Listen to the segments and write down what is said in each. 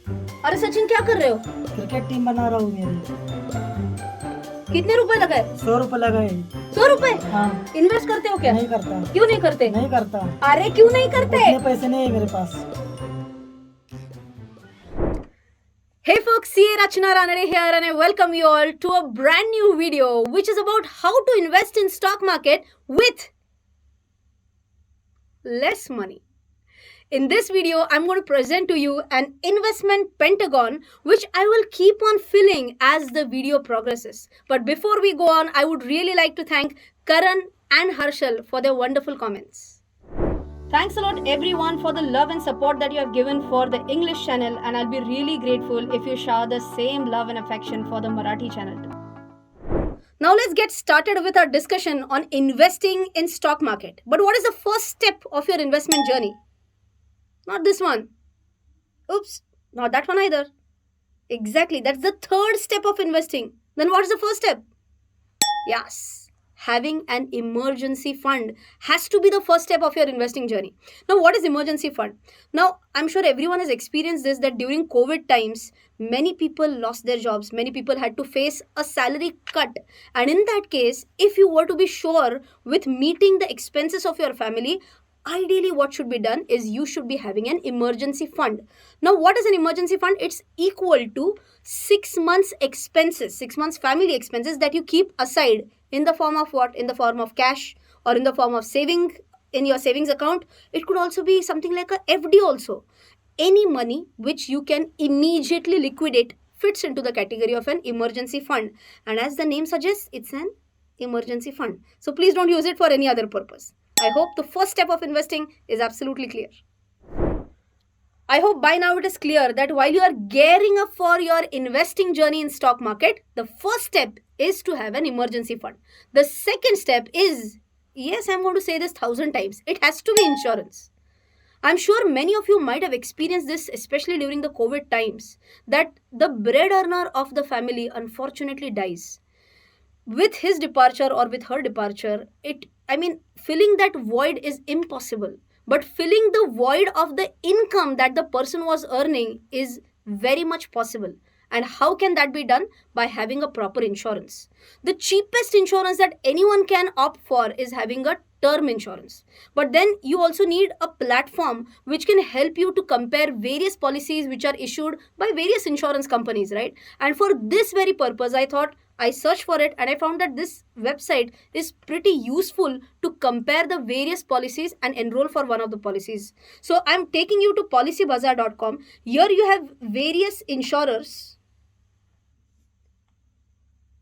अरे सचिन, क्या कर रहे हो? क्रिकेट टीम बना रहा हूँ मेरी। कितने रुपए लगाए? 100 रुपए लगाए। 100 रुपए? हाँ। इन्वेस्ट करते हो क्या? नहीं करता। क्यों नहीं करते? नहीं करता। अरे क्यों नहीं करते? उतने पैसे नहीं है मेरे पास। Hey folks, CA Rachana Ranade here and I welcome you all to a brand new video which is about how to invest in stock market with less money. In this video, I'm going to present to you an investment pentagon which I will keep on filling as the video progresses. But before we go on, I would really like to thank Karan and Harshal for their wonderful comments. Thanks a lot everyone for the love and support that you have given for the English channel, and I'll be really grateful if you shower the same love and affection for the Marathi channel too. Now let's get started with our discussion on investing in stock market. But what is the first step of your investment journey? Not this one. Oops, not that one either. Exactly, that's the third step of investing. Then what is the first step? Yes, having an emergency fund has to be the first step of your investing journey. Now, what is emergency fund? Now, I'm sure everyone has experienced this, that during COVID times, many people lost their jobs. Many people had to face a salary cut. And in that case, if you were to be sure with meeting the expenses of your family, ideally what should be done is you should be having an emergency fund. Now, what is an emergency fund? It's equal to 6 months expenses, 6 months family expenses that you keep aside in the form of what? In the form of cash or in the form of saving in your savings account. It could also be something like a FD also. Any money which you can immediately liquidate fits into the category of an emergency fund. And as the name suggests, it's an emergency fund. So please don't use it for any other purpose. I hope the first step of investing is absolutely clear. I hope by now it is clear that while you are gearing up for your investing journey in stock market, the first step is to have an emergency fund. The second step is, yes, I'm going to say this 1,000 times, it has to be insurance. I'm sure many of you might have experienced this, especially during the COVID times, that the bread earner of the family unfortunately dies. With his departure or with her departure, filling that void is impossible. But filling the void of the income that the person was earning is very much possible. And how can that be done? By having a proper insurance. The cheapest insurance that anyone can opt for is having a term insurance. But then you also need a platform which can help you to compare various policies which are issued by various insurance companies, right? And for this very purpose, I searched for it and I found that this website is pretty useful to compare the various policies and enroll for one of the policies. So I'm taking you to policybazaar.com. Here you have various insurers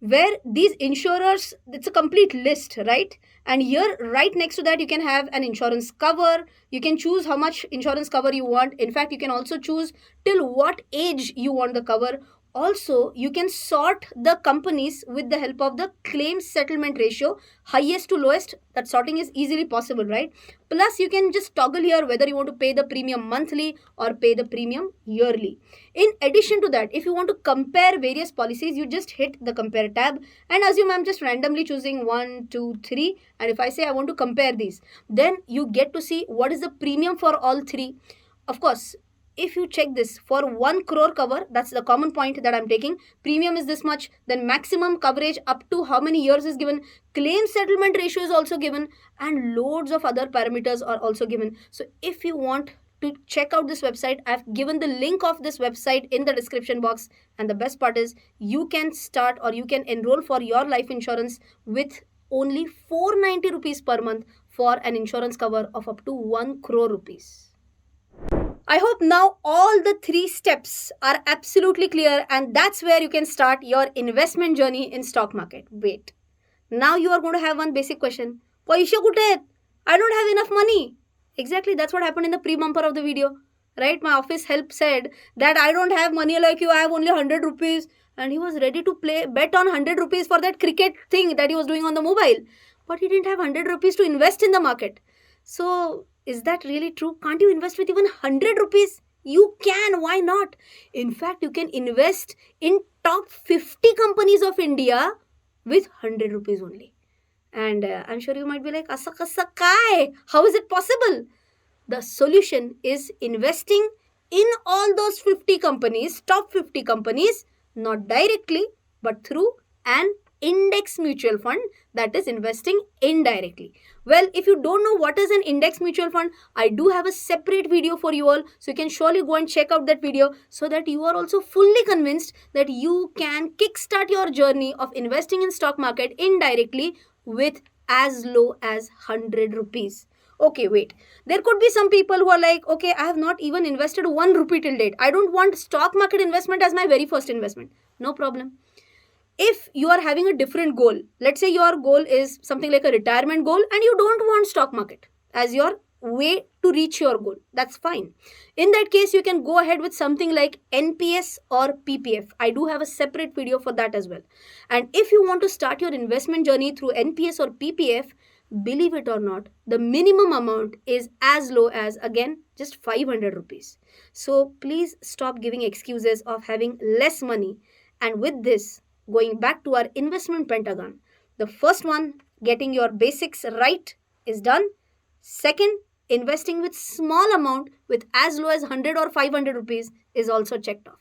where these insurers, it's a complete list, right? And here right next to that you can have an insurance cover. You can choose how much insurance cover you want. In fact, you can also choose till what age you want the cover. Also, you can sort the companies with the help of the claims settlement ratio, highest to lowest. That sorting is easily possible, right? Plus, you can just toggle here whether you want to pay the premium monthly or pay the premium yearly. In addition to that, if you want to compare various policies, you just hit the compare tab and assume I'm just randomly choosing 1, 2, 3. And if I say I want to compare these, then you get to see what is the premium for all three. Of course, if you check this for 1 crore cover, that's the common point that I'm taking, premium is this much, then maximum coverage up to how many years is given, claim settlement ratio is also given, and loads of other parameters are also given. So if you want to check out this website, I've given the link of this website in the description box. And the best part is you can start or you can enroll for your life insurance with only 490 rupees per month for an insurance cover of up to 1 crore rupees. I hope now all the 3 steps are absolutely clear, and that's where you can start your investment journey in stock market. Wait. Now you are going to have one basic question. Paishe kute आहेत? I don't have enough money. Exactly, that's what happened in the pre-bumper of the video. Right? My office help said that I don't have money like you, I have only 100 rupees. And he was ready to bet on 100 rupees for that cricket thing that he was doing on the mobile. But he didn't have 100 rupees to invest in the market. So, is that really true? Can't you invest with even 100 rupees? You can, why not? In fact, you can invest in top 50 companies of India with 100 rupees only. And I'm sure you might be like, Asa kai? How is it possible? The solution is investing in all those 50 companies, top 50 companies, not directly, but through an index mutual fund that is investing indirectly. Well, if you don't know what is an index mutual fund, I do have a separate video for you all, so you can surely go and check out that video so that you are also fully convinced that you can kickstart your journey of investing in stock market indirectly with as low as 100 rupees. Okay, wait. There could be some people who are like, okay, I have not even invested 1 rupee till date. I don't want stock market investment as my very first investment. No problem. If you are having a different goal, let's say your goal is something like a retirement goal and you don't want stock market as your way to reach your goal, that's fine. In that case, you can go ahead with something like NPS or PPF. I do have a separate video for that as well. And if you want to start your investment journey through NPS or PPF, believe it or not, the minimum amount is as low as, again, just 500 rupees. So please stop giving excuses of having less money. And with this, going back to our investment pentagon, the first one, getting your basics right, is done. Second, investing with small amount with as low as 100 or 500 rupees is also checked off.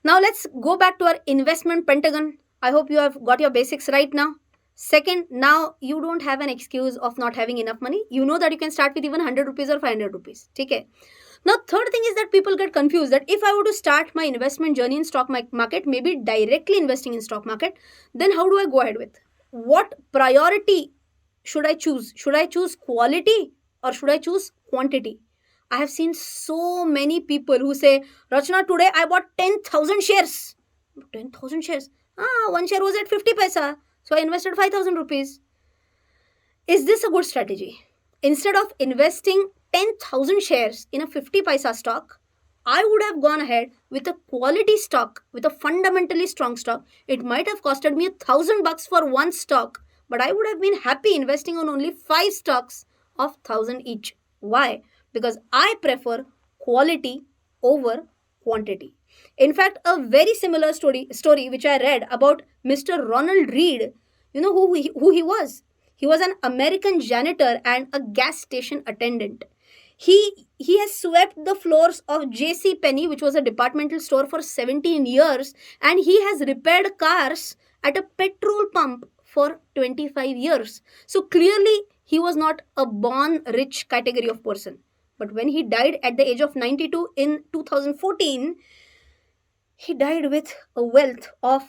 Now let's go back to our investment pentagon. I hope you have got your basics right now. Second, now you don't have an excuse of not having enough money. You know that you can start with even 100 rupees or 500 rupees. Okay. Now, third thing is that people get confused that if I were to start my investment journey in stock market, maybe directly investing in stock market, then how do I go ahead with? What priority should I choose? Should I choose quality or should I choose quantity? I have seen so many people who say, Rachana, today I bought 10,000 shares. 10,000 shares? One share was at 50 paisa. So I invested 5,000 rupees. Is this a good strategy? Instead of investing 10,000 shares in a 50 paisa stock, I would have gone ahead with a quality stock, with a fundamentally strong stock. It might have costed me $1,000 for one stock, but I would have been happy investing on only 5 stocks of 1,000 each. Why? Because I prefer quality over quantity. In fact, a very similar story which I read about Mr. Ronald Read. You know who he was? He was an American janitor and a gas station attendant. He has swept the floors of J.C. Penney, which was a departmental store, for 17 years, and he has repaired cars at a petrol pump for 25 years. So clearly, he was not a born rich category of person. But when he died at the age of 92 in 2014, he died with a wealth of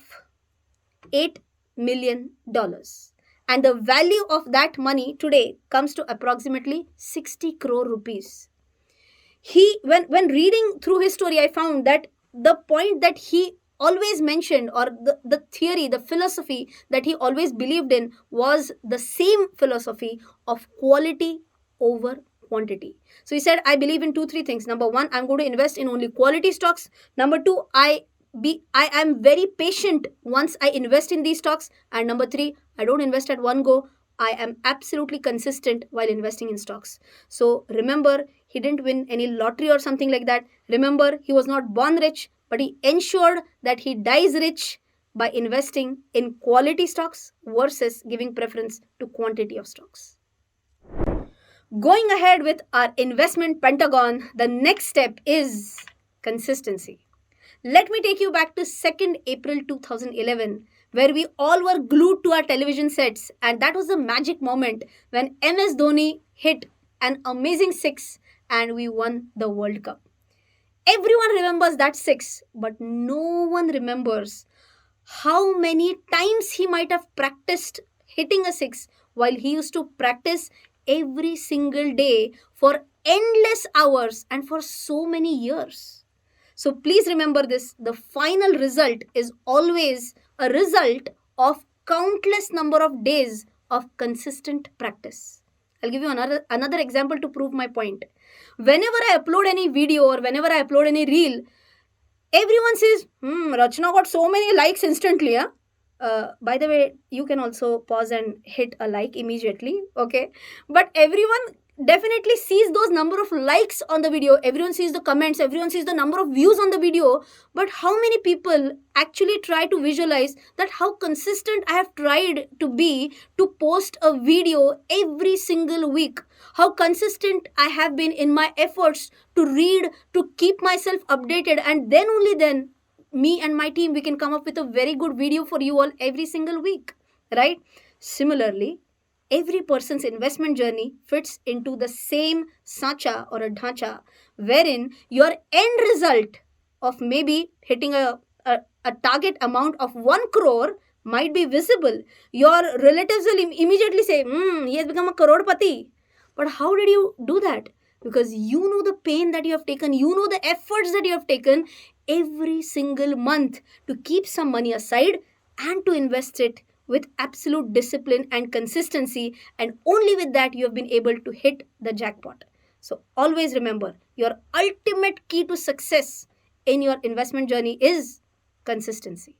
$8 million. And the value of that money today comes to approximately 60 crore rupees. When reading through his story, I found that the point that he always mentioned, or the theory, the philosophy that he always believed in, was the same philosophy of quality over quantity. So he said, I believe in 2-3 things. Number one, I'm going to invest in only quality stocks. Number two, I am very patient once I invest in these stocks. And number three, I don't invest at one go. I am absolutely consistent while investing in stocks. So remember, he didn't win any lottery or something like that. Remember, he was not born rich, but he ensured that he dies rich by investing in quality stocks versus giving preference to quantity of stocks. Going ahead with our investment pentagon, the next step is consistency. Let me take you back to 2nd April 2011, where we all were glued to our television sets, and that was the magic moment when MS Dhoni hit an amazing six and we won the World Cup. Everyone remembers that six, but no one remembers how many times he might have practiced hitting a six while he used to practice every single day for endless hours and for so many years. So please remember this, the final result is always a result of countless number of days of consistent practice. I'll give you another example to prove my point. Whenever I upload any video or whenever I upload any reel, everyone says, Rachana got so many likes instantly. By the way, you can also pause and hit a like immediately, okay? But everyone definitely sees those number of likes on the video, everyone sees the comments, everyone sees the number of views on the video, but how many people actually try to visualize that how consistent I have tried to be to post a video every single week, how consistent I have been in my efforts to read, to keep myself updated, and then only then me and my team we can come up with a very good video for you all every single week, right? Similarly, every person's investment journey fits into the same sacha or a dhacha, wherein your end result of maybe hitting a target amount of 1 crore might be visible. Your relatives will immediately say, he has become a crorepati. But how did you do that? Because you know the pain that you have taken, you know the efforts that you have taken every single month to keep some money aside and to invest it with absolute discipline and consistency, and only with that you have been able to hit the jackpot. So always remember, your ultimate key to success in your investment journey is consistency.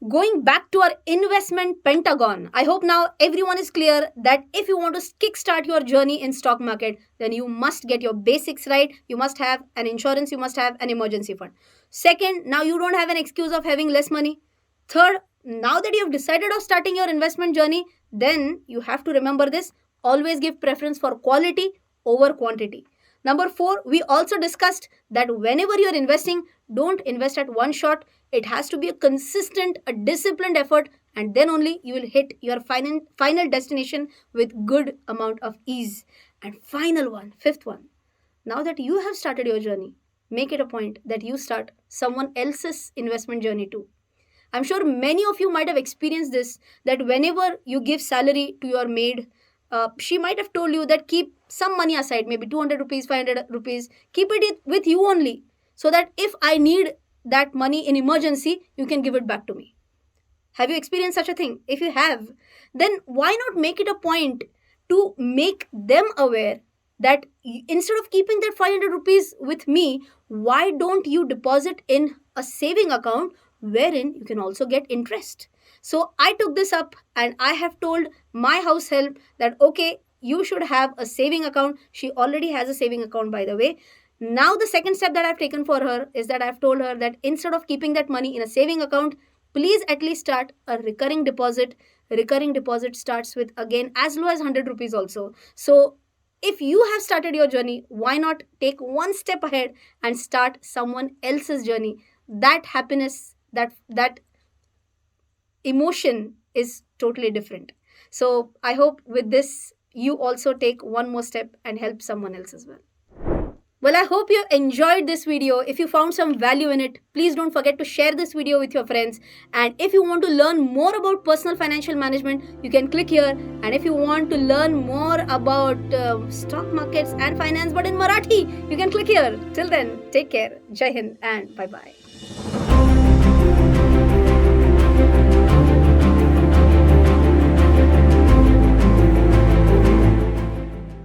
Going back to our investment pentagon, I hope now everyone is clear that if you want to kickstart your journey in stock market, then you must get your basics right. You must have an insurance, you must have an emergency fund. Second, now you don't have an excuse of having less money. Third, now that you have decided of starting your investment journey, then you have to remember this: always give preference for quality over quantity. Number 4, we also discussed that whenever you are investing, don't invest at one shot. It has to be a consistent, a disciplined effort, and then only you will hit your final destination with good amount of ease. And final one, fifth one, now that you have started your journey, make it a point that you start someone else's investment journey too. I'm sure many of you might have experienced this, that whenever you give salary to your maid, she might have told you that keep some money aside, maybe 200 rupees, 500 rupees, keep it with you only, so that if I need that money in emergency, you can give it back to me. Have you experienced such a thing? If you have, then why not make it a point to make them aware that instead of keeping that 500 rupees with me, why don't you deposit in a saving account wherein you can also get interest? So I took this up and I have told my house help that okay, you should have a saving account. She already has a saving account, by the way. Now the second step that I've taken for her is that I've told her that instead of keeping that money in a saving account, please at least start a recurring deposit. Recurring deposit starts with, again, as low as 100 rupees also. So if you have started your journey, why not take one step ahead and start someone else's journey? That happiness, that emotion is totally different. So I hope with this you also take one more step and help someone else as well. Well, I hope you enjoyed this video. If you found some value in it, please don't forget to share this video with your friends. And if you want to learn more about personal financial management, you can click here. And if you want to learn more about stock markets and finance, but in Marathi, you can click here. Till then, take care. Jai Hind and bye-bye.